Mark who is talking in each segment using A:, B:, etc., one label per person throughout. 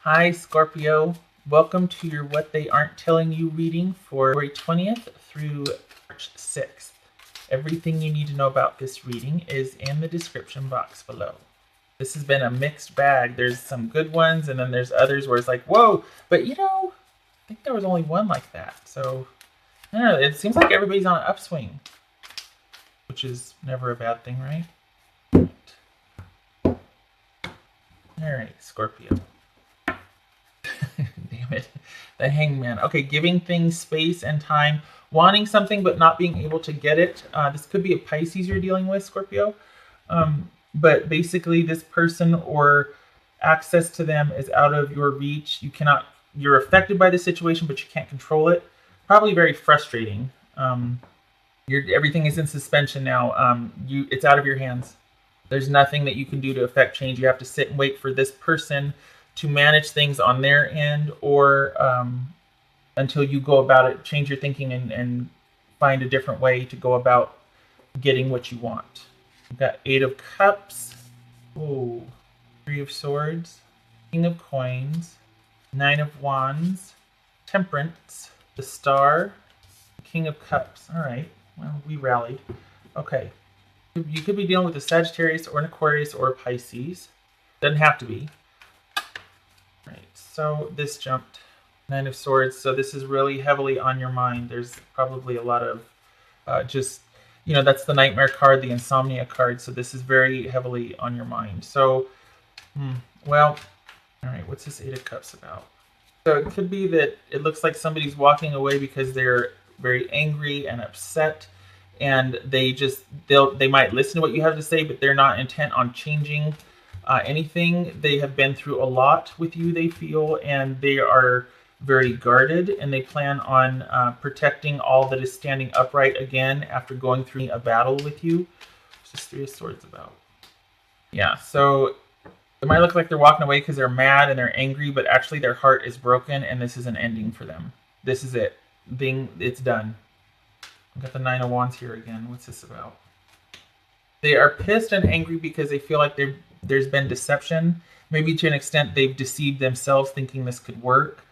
A: Hi, Scorpio. Welcome to your What They Aren't Telling You reading for February 20th through March 6th. Everything you need to know about this reading is in the description box below. This has been a mixed bag. There's some good ones, and then there's others where it's like, whoa, but I think there was only one like that. So, I don't know, it seems like everybody's on an upswing, which is never a bad thing, right? All right, Scorpio. Damn it. The Hangman. Okay, giving things space and time, wanting something but not being able to get it. This could be a Pisces you're dealing with, Scorpio. But basically, this person or access to them is out of your reach. You're affected by the situation, but you can't control it. Probably very frustrating. Everything is in suspension now. It's out of your hands. There's nothing that you can do to affect change. You have to sit and wait for this person to manage things on their end, or until you go about it, change your thinking and find a different way to go about getting what you want. We've got 8 of Cups, 3 of Swords, King of Coins, 9 of Wands, Temperance, the Star, King of Cups. All right, well, we rallied. Okay, you could be dealing with a Sagittarius or an Aquarius or a Pisces. Doesn't have to be. Right, so this jumped 9 of Swords, so this is really heavily on your mind. There's probably a lot of that's the Nightmare card, the Insomnia card, so this is very heavily on your mind. So, well, all right, what's this 8 of Cups about? So it could be that it looks like somebody's walking away because they're very angry and upset, and they might listen to what you have to say, but they're not intent on changing anything. They have been through a lot with you, they feel, and they are very guarded, and they plan on protecting all that is standing upright again after going through a battle with you. What's this 3 of Swords about? Yeah, so it might look like they're walking away because they're mad and they're angry, but actually their heart is broken, and this is an ending for them. This is it. It's done. I've got the 9 of Wands here again. What's this about? They are pissed and angry because they feel like there's been deception. Maybe to an extent they've deceived themselves thinking this could work.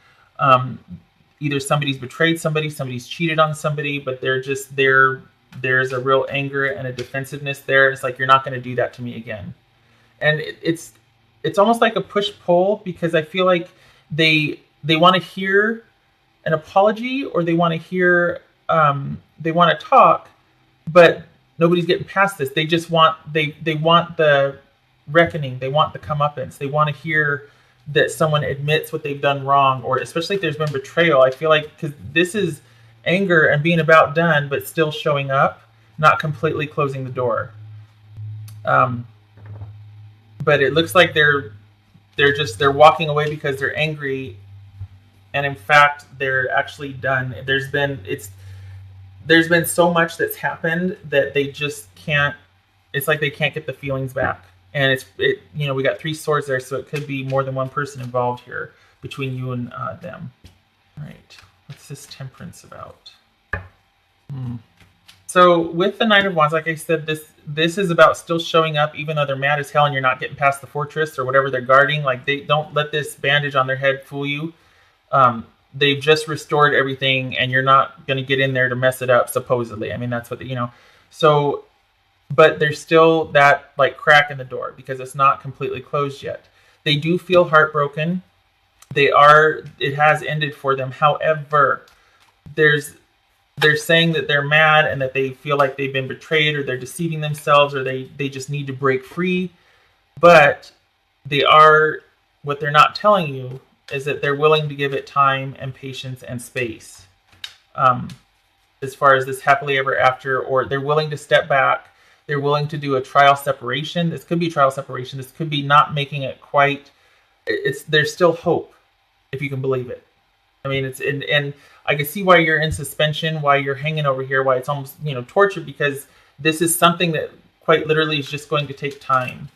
A: Either somebody's betrayed somebody's cheated on somebody, but there's a real anger and a defensiveness there. It's like, you're not going to do that to me again. And it's almost like a push-pull, because I feel like they want to hear an apology, or they want to hear they want to talk, but nobody's getting past this. They just want they want the reckoning. They want the comeuppance. They want to hear that someone admits what they've done wrong, or especially if there's been betrayal. I feel like, because this is anger and being about done, but still showing up, not completely closing the door. But it looks like they're walking away because they're angry, and in fact they're actually done. There's been so much that's happened that they just can't. It's like they can't get the feelings back. And we got 3 swords there, so it could be more than one person involved here between you and them. All right, what's this Temperance about? So with the 9 of Wands, like I said, this is about still showing up, even though they're mad as hell and you're not getting past the fortress or whatever they're guarding. Like, they don't let this bandage on their head fool you. They've just restored everything, and you're not going to get in there to mess it up, supposedly. I mean, that's what so. But there's still that like crack in the door because it's not completely closed yet. They do feel heartbroken. It has ended for them. However, they're saying that they're mad and that they feel like they've been betrayed, or they're deceiving themselves, or they just need to break free. But what they're not telling you is that they're willing to give it time and patience and space. As far as this happily ever after, or they're willing to step back. They're willing to do a trial separation. This could be trial separation. This could be not making it quite. There's still hope, if you can believe it. I mean, and I can see why you're in suspension, why you're hanging over here, why it's almost torture, because this is something that quite literally is just going to take time.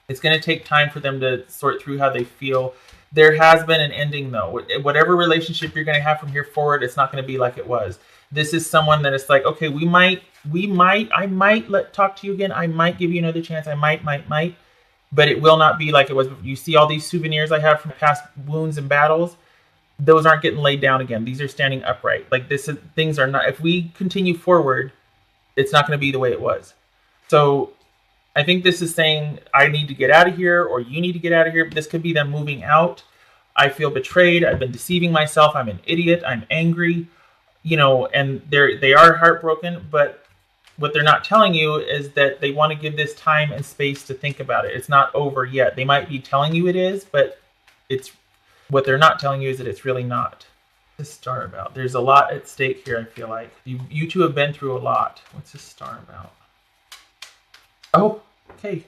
A: It's going to take time for them to sort through how they feel. There has been an ending, though. Whatever relationship you're going to have from here forward, it's not going to be like it was. This is someone that it's like, okay, I might talk to you again. I might give you another chance. I might. but it will not be like it was. You see all these souvenirs I have from past wounds and battles. Those aren't getting laid down again. These are standing upright. Like things are not. If we continue forward, it's not going to be the way it was. So I think this is saying I need to get out of here, or you need to get out of here. This could be them moving out. I feel betrayed. I've been deceiving myself. I'm an idiot. I'm angry. And they are heartbroken. But what they're not telling you is that they want to give this time and space to think about it. It's not over yet. They might be telling you it is, but what they're not telling you is that it's really not. What's this star about? There's a lot at stake here, I feel like. You two have been through a lot. What's this star about? Oh, okay.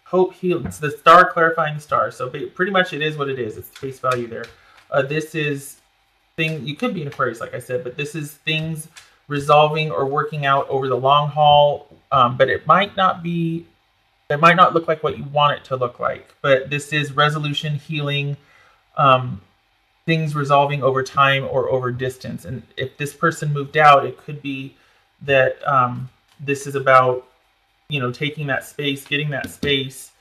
A: Hope, healing. It's the star clarifying the star. So pretty much it is what it is. It's the face value there. This is thing. You could be an Aquarius, like I said, but this is things resolving or working out over the long haul. But it might not be. It might not look like what you want it to look like. But this is resolution, healing. Things resolving over time or over distance. And if this person moved out, it could be that this is about, taking that space, getting that space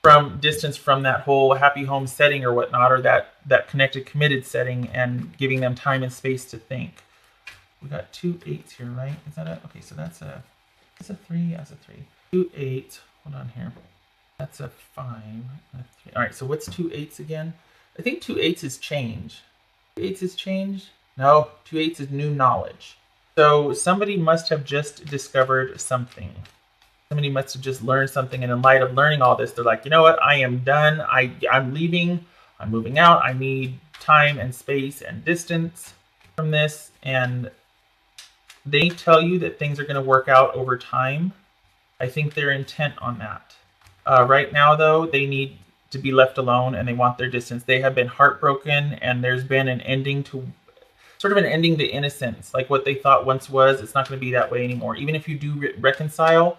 A: from distance from that whole happy home setting or whatnot, or that connected, committed setting, and giving them time and space to think. We got 2 8s here, right? Is that okay? So that's a 3. That's a 3. 2 8. Hold on here. That's a 5. A 3. All right. So what's 2 8s again? I think 2 8s is change. 2 8s is change? No, 2 8s is new knowledge. So somebody must have just discovered something. Somebody must have just learned something, and in light of learning all this, they're like, you know what? I am done. I'm leaving. I'm moving out. I need time and space and distance from this. And they tell you that things are going to work out over time. I think they're intent on that. Right now, though, they need to be left alone, and they want their distance. They have been heartbroken, and there's been an ending to innocence. Like what they thought once was, it's not going to be that way anymore. Even if you do reconcile,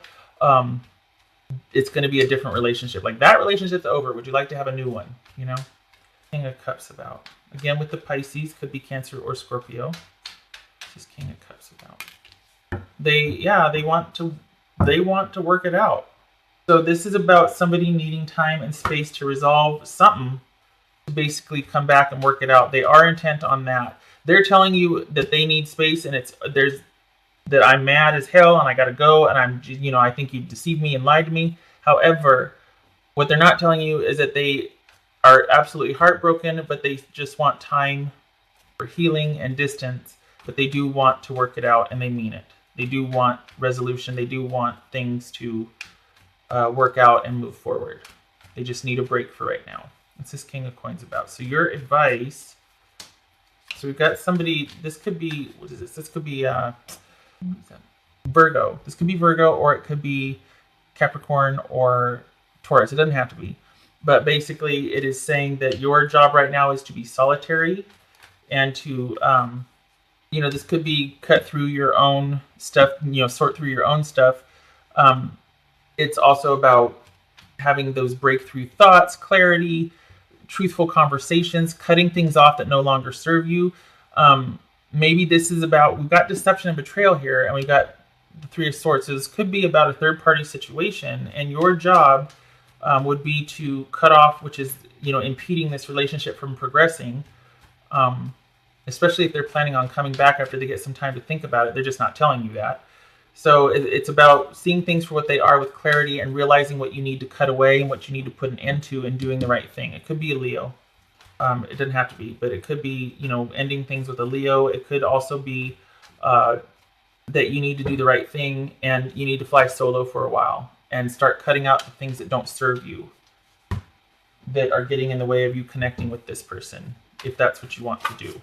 A: it's going to be a different relationship. Like that relationship's over. Would you like to have a new one? King of Cups about. Again, with the Pisces, could be Cancer or Scorpio. This is King of Cups about. They want to work it out. So this is about somebody needing time and space to resolve something, to basically come back and work it out. They are intent on that. They're telling you that they need space, and that I'm mad as hell and I gotta go, and I think you deceived me and lied to me. However, what they're not telling you is that they are absolutely heartbroken, but they just want time for healing and distance. But they do want to work it out, and they mean it. They do want resolution. They do want things to work out and move forward. They just need a break for right now. What's this King of Coins about? So your advice. So we've got somebody. This could be, what is this? This could be Virgo. This could be Virgo, or it could be Capricorn or Taurus. It doesn't have to be. But basically, it is saying that your job right now is to be solitary and to, this could be cut through your own stuff, sort through your own stuff. It's also about having those breakthrough thoughts, clarity, truthful conversations, cutting things off that no longer serve you. Maybe this is about, we've got deception and betrayal here, and we've got the 3 of Swords. So this could be about a third-party situation, and your job would be to cut off, which is, impeding this relationship from progressing, especially if they're planning on coming back after they get some time to think about it. They're just not telling you that. So it's about seeing things for what they are with clarity and realizing what you need to cut away and what you need to put an end to, and doing the right thing. It could be a Leo. It doesn't have to be, but it could be, ending things with a Leo. It could also be that you need to do the right thing, and you need to fly solo for a while and start cutting out the things that don't serve you, that are getting in the way of you connecting with this person, if that's what you want to do.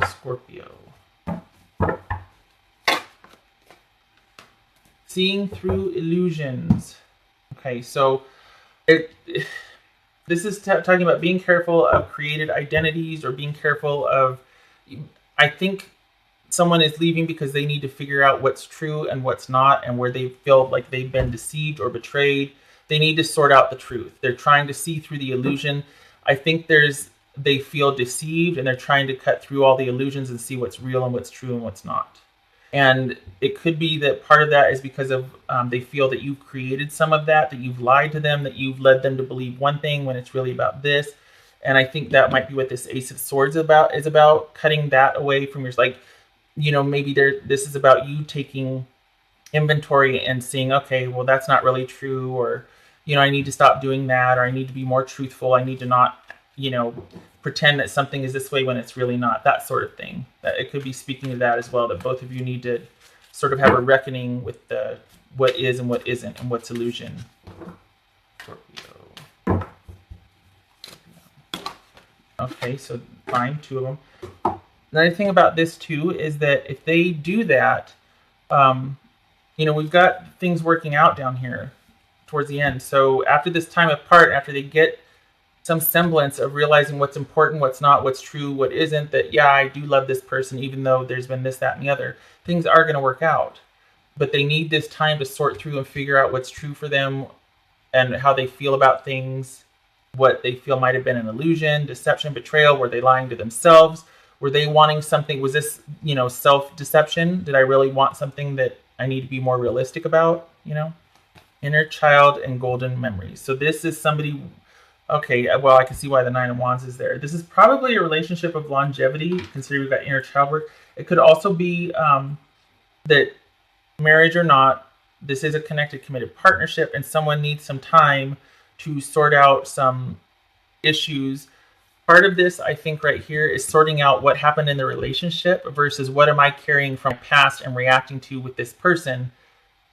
A: Scorpio. Seeing through illusions. Okay, so this is talking about being careful of created identities, or being careful of, I think someone is leaving because they need to figure out what's true and what's not, and where they feel like they've been deceived or betrayed. They need to sort out the truth. They're trying to see through the illusion. I think they feel deceived, and they're trying to cut through all the illusions and see what's real and what's true and what's not. And it could be that part of that is because of they feel that you've created some of that, that you've lied to them, that you've led them to believe one thing when it's really about this. And I think that might be what this Ace of Swords is about cutting that away from your, like, maybe this is about you taking inventory and seeing, okay, well, that's not really true, or I need to stop doing that, or I need to be more truthful. I need to not pretend that something is this way when it's really not, that sort of thing. That it could be speaking to that as well, that both of you need to sort of have a reckoning with the what is and what isn't, and what's illusion. Scorpio. Okay, so fine, 2 of them. Another thing about this too is that if they do that, we've got things working out down here towards the end. So after this time apart, after they get some semblance of realizing what's important, what's not, what's true, what isn't, that, yeah, I do love this person, even though there's been this, that, and the other, things are going to work out. But they need this time to sort through and figure out what's true for them and how they feel about things, what they feel might have been an illusion, deception, betrayal. Were they lying to themselves? Were they wanting something? Was this, self-deception? Did I really want something that I need to be more realistic about, Inner child and golden memories. So this is somebody, okay, well, I can see why the 9 of Wands is there. This is probably a relationship of longevity, considering we've got inner child work. It could also be that, marriage or not, this is a connected, committed partnership, and someone needs some time to sort out some issues. Part of this, I think, right here is sorting out what happened in the relationship versus what am I carrying from past and reacting to with this person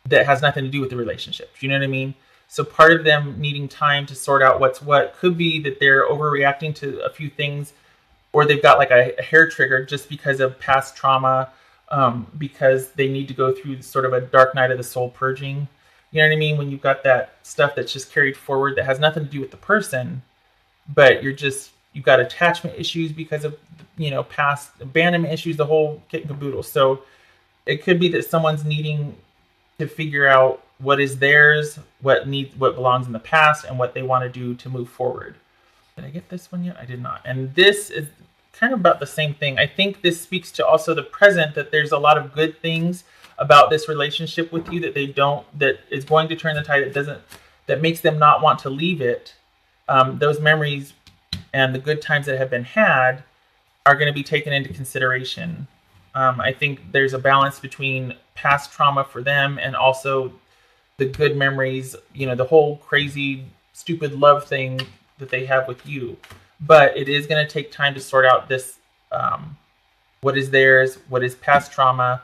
A: that has nothing to do with the relationship. Do you know what I mean? So part of them needing time to sort out what's what could be that they're overreacting to a few things, or they've got like a hair trigger just because of past trauma, because they need to go through sort of a dark night of the soul purging. You know what I mean? When you've got that stuff that's just carried forward that has nothing to do with the person, but you've got attachment issues because of, past abandonment issues, the whole kit and caboodle. So it could be that someone's needing to figure out what is theirs, what belongs in the past, and what they want to do to move forward. Did I get this one yet? I did not. And this is kind of about the same thing. I think this speaks to also the present, that there's a lot of good things about this relationship with you that is going to turn the tide, that makes them not want to leave it. Those memories and the good times that have been had are going to be taken into consideration. I think there's a balance between past trauma for them and also the good memories, the whole crazy, stupid love thing that they have with you. But it is going to take time to sort out this, what is theirs, what is past trauma,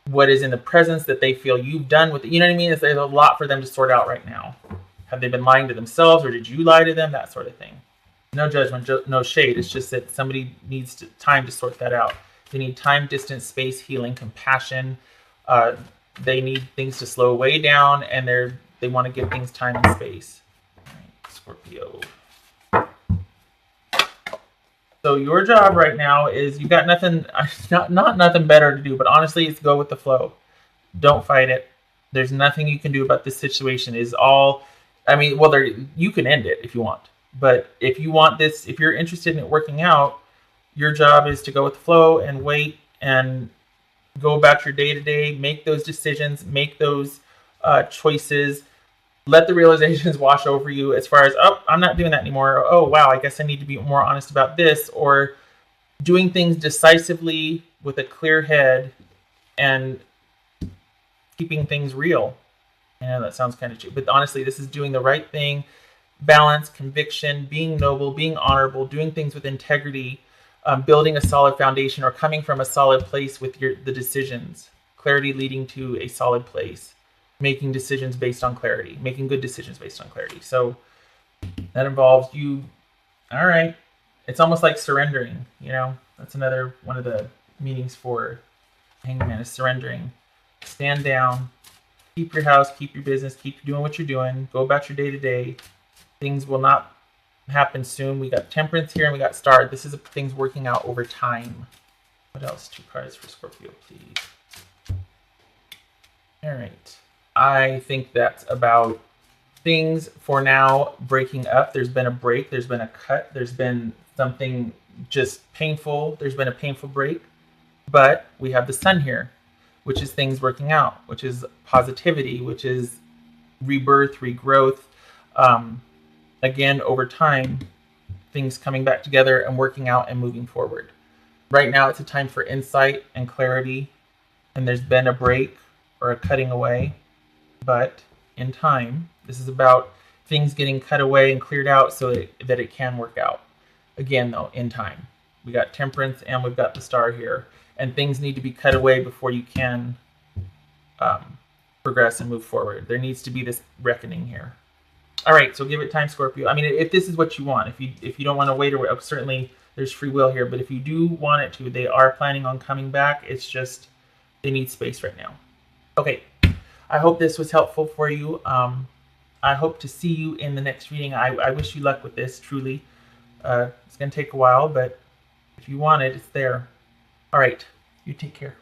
A: what is in the presence that they feel you've done with it. You know what I mean? There's a lot for them to sort out right now. Have they been lying to themselves, or did you lie to them? That sort of thing. No judgment, no shade. It's just that somebody needs time to sort that out. They need time, distance, space, healing, compassion. They need things to slow way down, and they want to give things time and space. All right, Scorpio. So your job right now is, you've got nothing, not nothing better to do, but honestly, it's go with the flow. Don't fight it. There's nothing you can do about this situation. You can end it if you want. But if you want this, if you're interested in it working out, your job is to go with the flow and wait and go about your day-to-day, make those decisions, make those choices, let the realizations wash over you as far as, oh, I'm not doing that anymore. Or, oh, wow, I guess I need to be more honest about this. Or doing things decisively with a clear head and keeping things real. Yeah, that sounds kind of cheap. But honestly, this is doing the right thing. Balance, conviction, being noble, being honorable, doing things with integrity, building a solid foundation, or coming from a solid place with the decisions. Clarity leading to a solid place. Making decisions based on clarity. Making good decisions based on clarity. So that involves you. All right. It's almost like surrendering. That's another one of the meanings for Hangman, is surrendering. Stand down. Keep your house. Keep your business. Keep doing what you're doing. Go about your day-to-day. Things will not happen soon. We got Temperance here and we got Star. This is things working out over time. What else? 2 cards for Scorpio, please. All right. I think that's about things for now breaking up. There's been a break. There's been a cut. There's been something just painful. There's been a painful break. But we have the Sun here. which is things working out, which is positivity, which is rebirth, regrowth. Again, over time, things coming back together and working out and moving forward. Right now, it's a time for insight and clarity, and there's been a break or a cutting away. But in time, this is about things getting cut away and cleared out so that it can work out. Again, though, in time. We got Temperance and we've got the Star here. And things need to be cut away before you can progress and move forward. There needs to be this reckoning here. All right, so give it time, Scorpio. I mean, if this is what you want, if you don't want to wait, or certainly there's free will here, but if you do want it to, they are planning on coming back. It's just they need space right now. Okay, I hope this was helpful for you. I hope to see you in the next reading. I wish you luck with this, truly. It's going to take a while, but if you want it, it's there. All right, you take care.